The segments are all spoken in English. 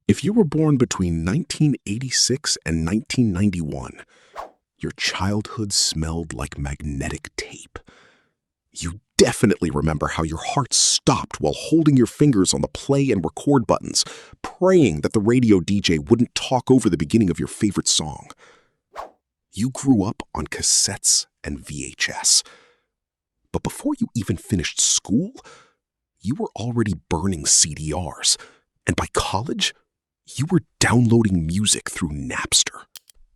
If you were born between 1986 and 1991, your childhood smelled like magnetic tape. You definitely remember how your heart stopped while holding your fingers on the play and record buttons, praying that the radio DJ wouldn't talk over the beginning of your favorite song. You grew up on cassettes and VHS. But before you even finished school, you were already burning CDRs. And by college, you were downloading music through Napster.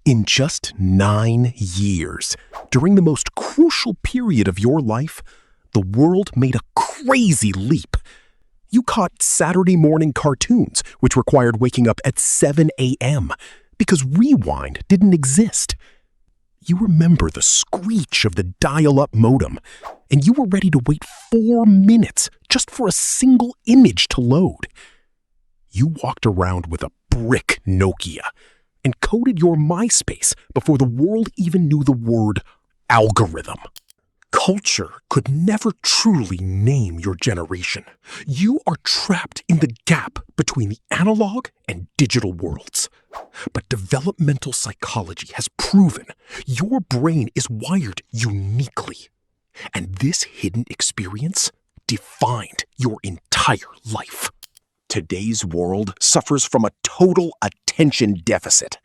In just 9 years, during the most crucial period of your life, the world made a crazy leap. You caught Saturday morning cartoons, which required waking up at 7 a.m. because Rewind didn't exist. You remember the screech of the dial-up modem, and you were ready to wait 4 minutes just for a single image to load. You walked around with a brick Nokia and coded your MySpace before the world even knew the word algorithm. Culture could never truly name your generation. You are trapped in the gap between the analog and digital worlds. But developmental psychology has proven your brain is wired uniquely. And this hidden experience defined your entire life. Today's world suffers from a total attention deficit.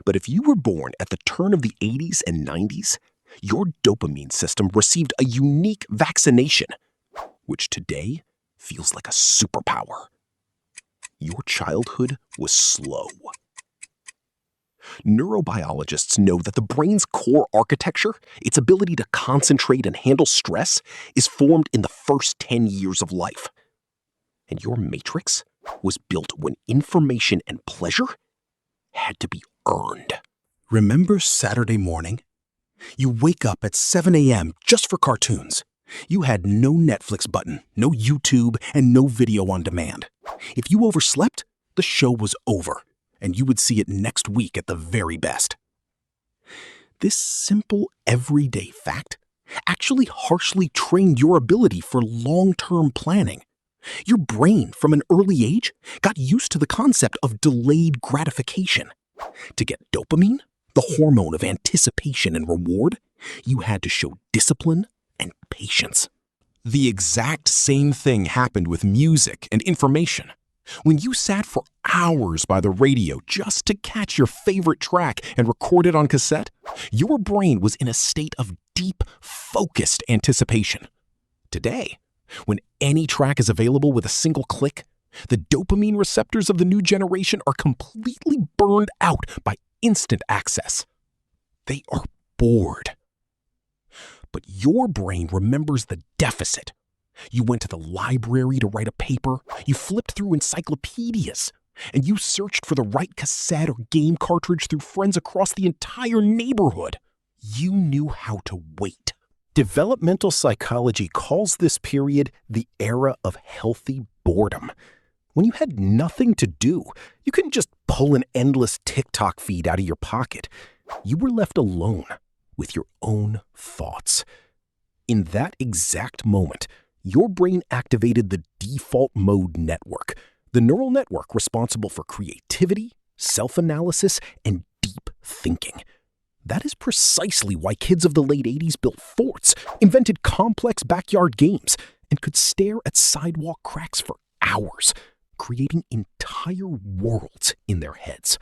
But if you were born at the turn of the 80s and 90s, your dopamine system received a unique vaccination, which today feels like a superpower. Your childhood was slow. Neurobiologists know that the brain's core architecture, its ability to concentrate and handle stress, is formed in the first 10 years of life. And your matrix was built when information and pleasure had to be earned. Remember Saturday morning? You wake up at 7 a.m. just for cartoons. You had no Netflix button, no YouTube, and no video on demand. If you overslept, the show was over, and you would see it next week at the very best. This simple, everyday fact actually harshly trained your ability for long-term planning. Your brain, from an early age, got used to the concept of delayed gratification. To get dopamine, the hormone of anticipation and reward, you had to show discipline and patience. The exact same thing happened with music and information. When you sat for hours by the radio just to catch your favorite track and record it on cassette, your brain was in a state of deep, focused anticipation. Today, when any track is available with a single click, the dopamine receptors of the new generation are completely burned out by instant access. They are bored. But your brain remembers the deficit. You went to the library to write a paper, you flipped through encyclopedias, and you searched for the right cassette or game cartridge through friends across the entire neighborhood. You knew how to wait. Developmental psychology calls this period the era of healthy boredom. When you had nothing to do, you couldn't just pull an endless TikTok feed out of your pocket. You were left alone with your own thoughts. In that exact moment, your brain activated the default mode network, the neural network responsible for creativity, self-analysis, and deep thinking. That is precisely why kids of the late 80s built forts, invented complex backyard games, and could stare at sidewalk cracks for hours, creating entire worlds in their heads.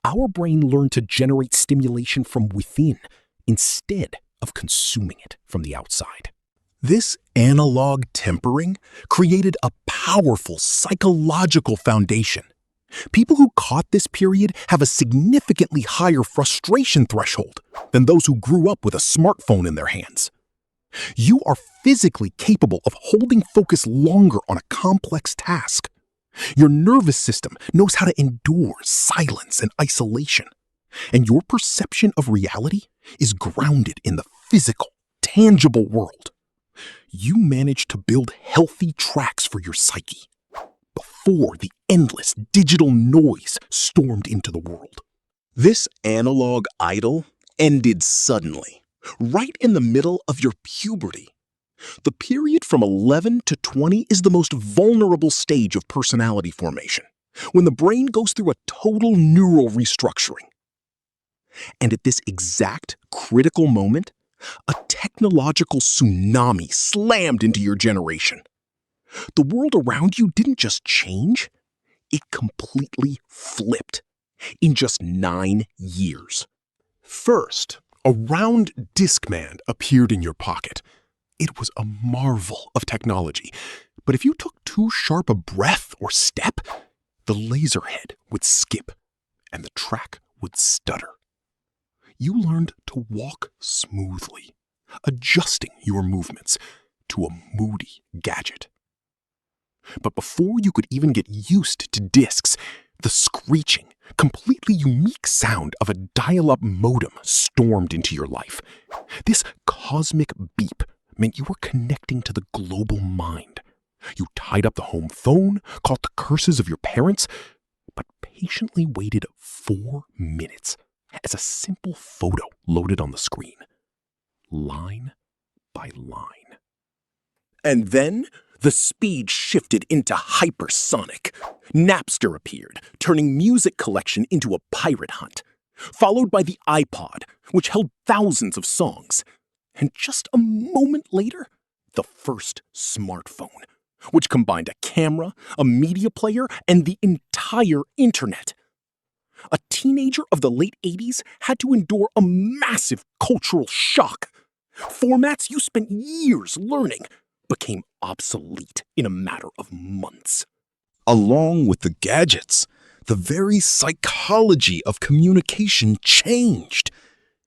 Our brain learned to generate stimulation from within instead of consuming it from the outside. This analog tempering created a powerful psychological foundation. People who caught this period have a significantly higher frustration threshold than those who grew up with a smartphone in their hands. You are physically capable of holding focus longer on a complex task. Your nervous system knows how to endure silence and isolation, and your perception of reality is grounded in the physical, tangible world. You managed to build healthy tracks for your psyche before the endless digital noise stormed into the world. This analog idyll ended suddenly, right in the middle of your puberty. The period from 11 to 20 is the most vulnerable stage of personality formation. when the brain goes through a total neural restructuring. And at this exact critical moment, a technological tsunami slammed into your generation. The world around you didn't just change, it completely flipped in just 9 years. First, a round Discman appeared in your pocket. It was a marvel of technology. But if you took too sharp a breath or step, the laser head would skip and the track would stutter. You learned to walk smoothly, adjusting your movements to a moody gadget. But before you could even get used to discs, the screeching, completely unique sound of a dial-up modem stormed into your life. This cosmic beep meant you were connecting to the global mind. You tied up the home phone, caught the curses of your parents, but patiently waited 4 minutes as a simple photo loaded on the screen, line by line. And then the speed shifted into hypersonic. Napster appeared, turning music collection into a pirate hunt, followed by the iPod, which held thousands of songs. And just a moment later, the first smartphone, which combined a camera, a media player, and the entire internet. A teenager of the late 80s had to endure a massive cultural shock. Formats you spent years learning became obsolete in a matter of months. Along with the gadgets, the very psychology of communication changed.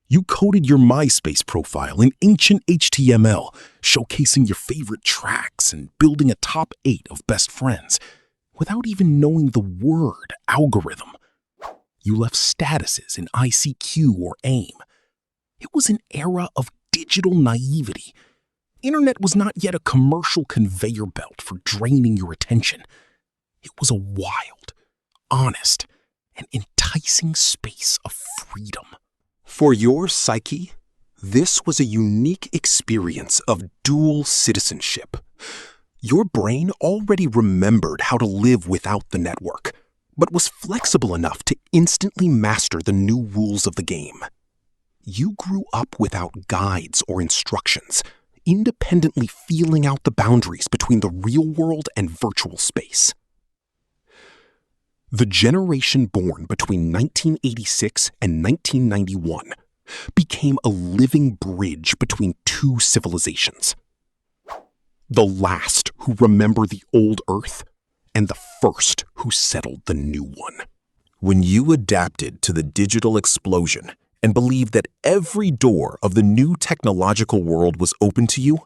You coded your MySpace profile in ancient HTML, showcasing your favorite tracks and building a top 8 of best friends, without even knowing the word algorithm. You left statuses in ICQ or AIM. It was an era of digital naivety. Internet was not yet a commercial conveyor belt for draining your attention. It was a wild, honest, and enticing space of freedom. For your psyche, this was a unique experience of dual citizenship. Your brain already remembered how to live without the network, but was flexible enough to instantly master the new rules of the game. You grew up without guides or instructions, independently feeling out the boundaries between the real world and virtual space. The generation born between 1986 and 1991 became a living bridge between two civilizations. The last who remember the old Earth, and the first who settled the new one. When you adapted to the digital explosion and believed that every door of the new technological world was open to you,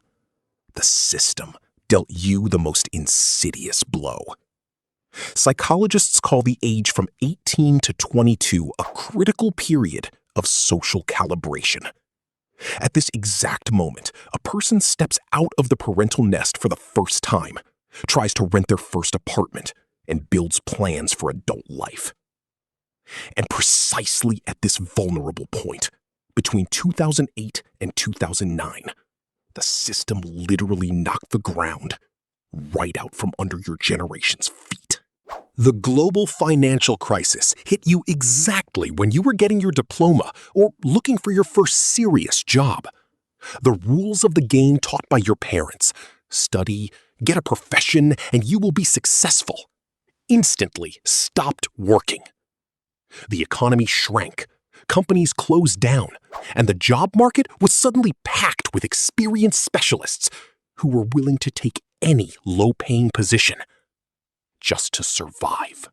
the system dealt you the most insidious blow. Psychologists call the age from 18 to 22 a critical period of social calibration. At this exact moment, a person steps out of the parental nest for the first time, tries to rent their first apartment, and builds plans for adult life. And precisely at this vulnerable point, between 2008 and 2009, the system literally knocked the ground right out from under your generation's feet. The global financial crisis hit you exactly when you were getting your diploma or looking for your first serious job. The rules of the game taught by your parents, study, get a profession, and you will be successful, instantly stopped working. The economy shrank, companies closed down, and the job market was suddenly packed with experienced specialists who were willing to take any low-paying position just to survive.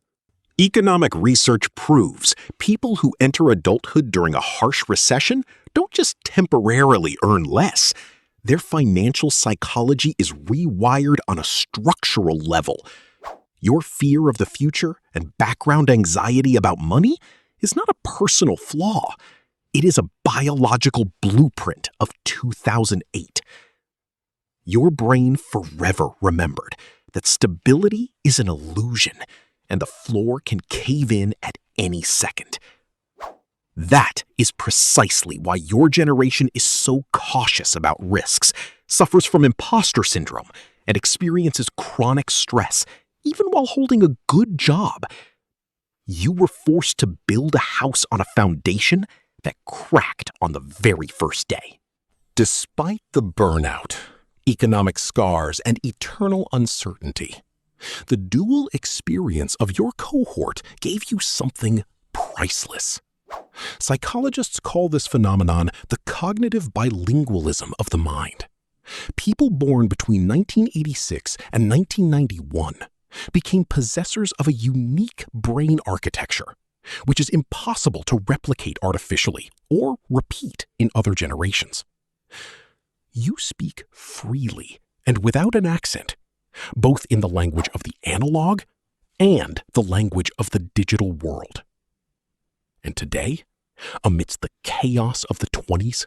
Economic research proves people who enter adulthood during a harsh recession don't just temporarily earn less. Their financial psychology is rewired on a structural level. Your fear of the future and background anxiety about money is not a personal flaw. It is a biological blueprint of 2008. Your brain forever remembered that stability is an illusion and the floor can cave in at any second. That is precisely why your generation is so cautious about risks, suffers from imposter syndrome, and experiences chronic stress even while holding a good job. You were forced to build a house on a foundation that cracked on the very first day. Despite the burnout, economic scars, and eternal uncertainty, the dual experience of your cohort gave you something priceless. Psychologists call this phenomenon the cognitive bilingualism of the mind. People born between 1986 and 1991 became possessors of a unique brain architecture, which is impossible to replicate artificially or repeat in other generations. You speak freely and without an accent, both in the language of the analog and the language of the digital world. And today, amidst the chaos of the 20s,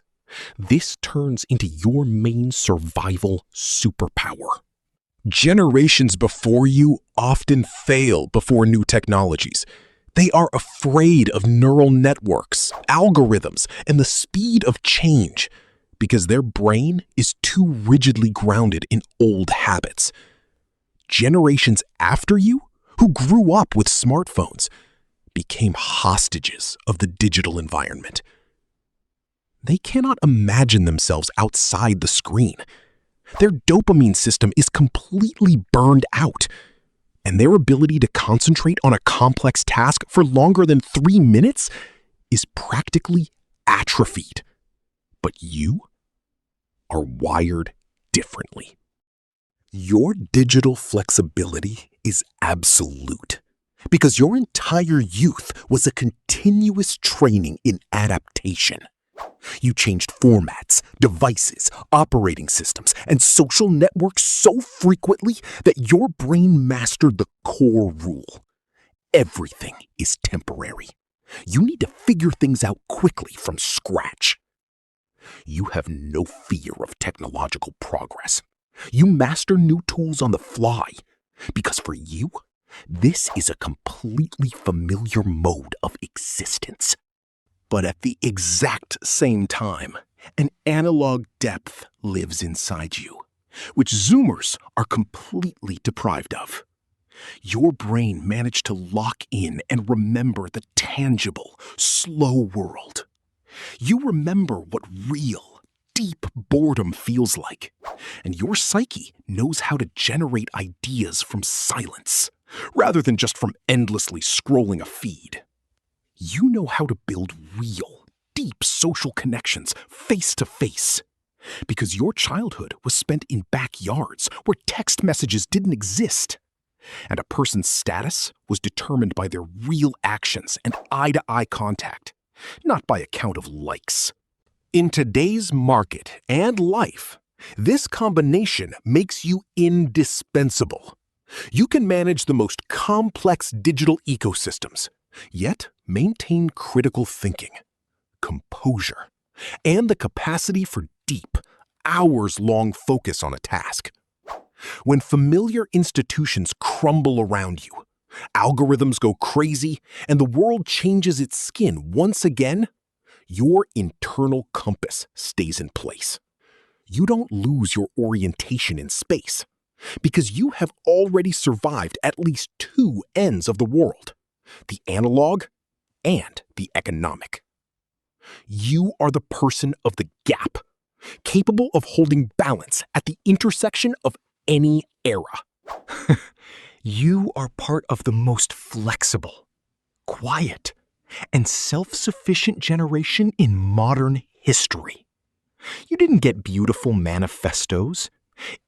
this turns into your main survival superpower. Generations before you often fail before new technologies. They are afraid of neural networks, algorithms, and the speed of change because their brain is too rigidly grounded in old habits. Generations after you, who grew up with smartphones, became hostages of the digital environment. They cannot imagine themselves outside the screen. Their dopamine system is completely burned out, and their ability to concentrate on a complex task for longer than 3 minutes is practically atrophied. But you are wired differently. Your digital flexibility is absolute because your entire youth was a continuous training in adaptation. You changed formats, devices, operating systems, and social networks so frequently that your brain mastered the core rule. Everything is temporary. You need to figure things out quickly from scratch. You have no fear of technological progress. You master new tools on the fly because for you, this is a completely familiar mode of existence. But at the exact same time, an analog depth lives inside you, which Zoomers are completely deprived of. Your brain managed to lock in and remember the tangible, slow world. You remember what real, deep boredom feels like, and your psyche knows how to generate ideas from silence, rather than just from endlessly scrolling a feed. You know how to build real, deep social connections face to face, because your childhood was spent in backyards where text messages didn't exist, and a person's status was determined by their real actions and eye-to-eye contact, not by a count of likes. In today's market and life, this combination makes you indispensable. You can manage the most complex digital ecosystems, yet maintain critical thinking, composure, and the capacity for deep, hours-long focus on a task. When familiar institutions crumble around you, algorithms go crazy, and the world changes its skin once again, your internal compass stays in place. You don't lose your orientation in space, because you have already survived at least 2 ends of the world, the analog and the economic. You are the person of the gap, capable of holding balance at the intersection of any era. You are part of the most flexible, quiet, and self-sufficient generation in modern history. You didn't get beautiful manifestos,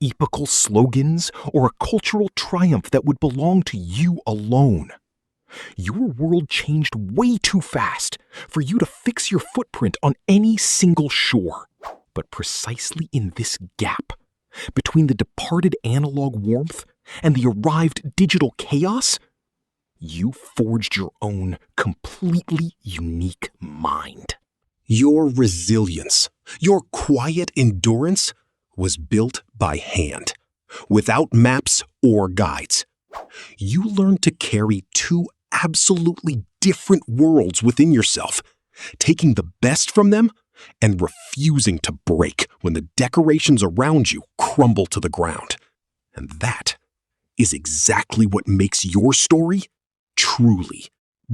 epochal slogans, or a cultural triumph that would belong to you alone. Your world changed way too fast for you to fix your footprint on any single shore. But precisely in this gap, between the departed analog warmth and the arrived digital chaos, you forged your own completely unique mind. Your resilience, your quiet endurance was built by hand, without maps or guides. You learned to carry 2 absolutely different worlds within yourself, taking the best from them and refusing to break when the decorations around you crumble to the ground. And that is exactly what makes your story truly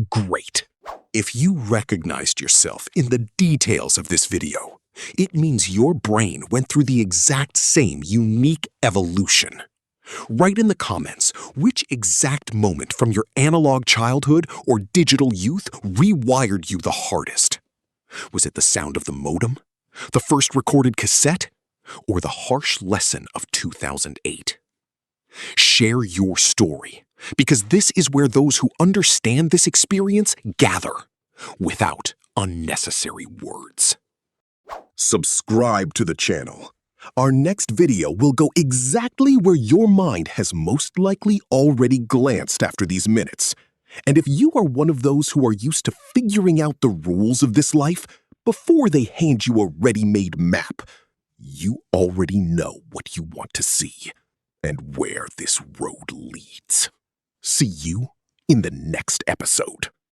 great. If you recognized yourself in the details of this video, it means your brain went through the exact same unique evolution. Write in the comments which exact moment from your analog childhood or digital youth rewired you the hardest. Was it the sound of the modem, the first recorded cassette, or the harsh lesson of 2008? Share your story, because this is where those who understand this experience gather, without unnecessary words. Subscribe to the channel. Our next video will go exactly where your mind has most likely already glanced after these minutes. And if you are one of those who are used to figuring out the rules of this life before they hand you a ready-made map, you already know what you want to see and where this road leads. See you in the next episode.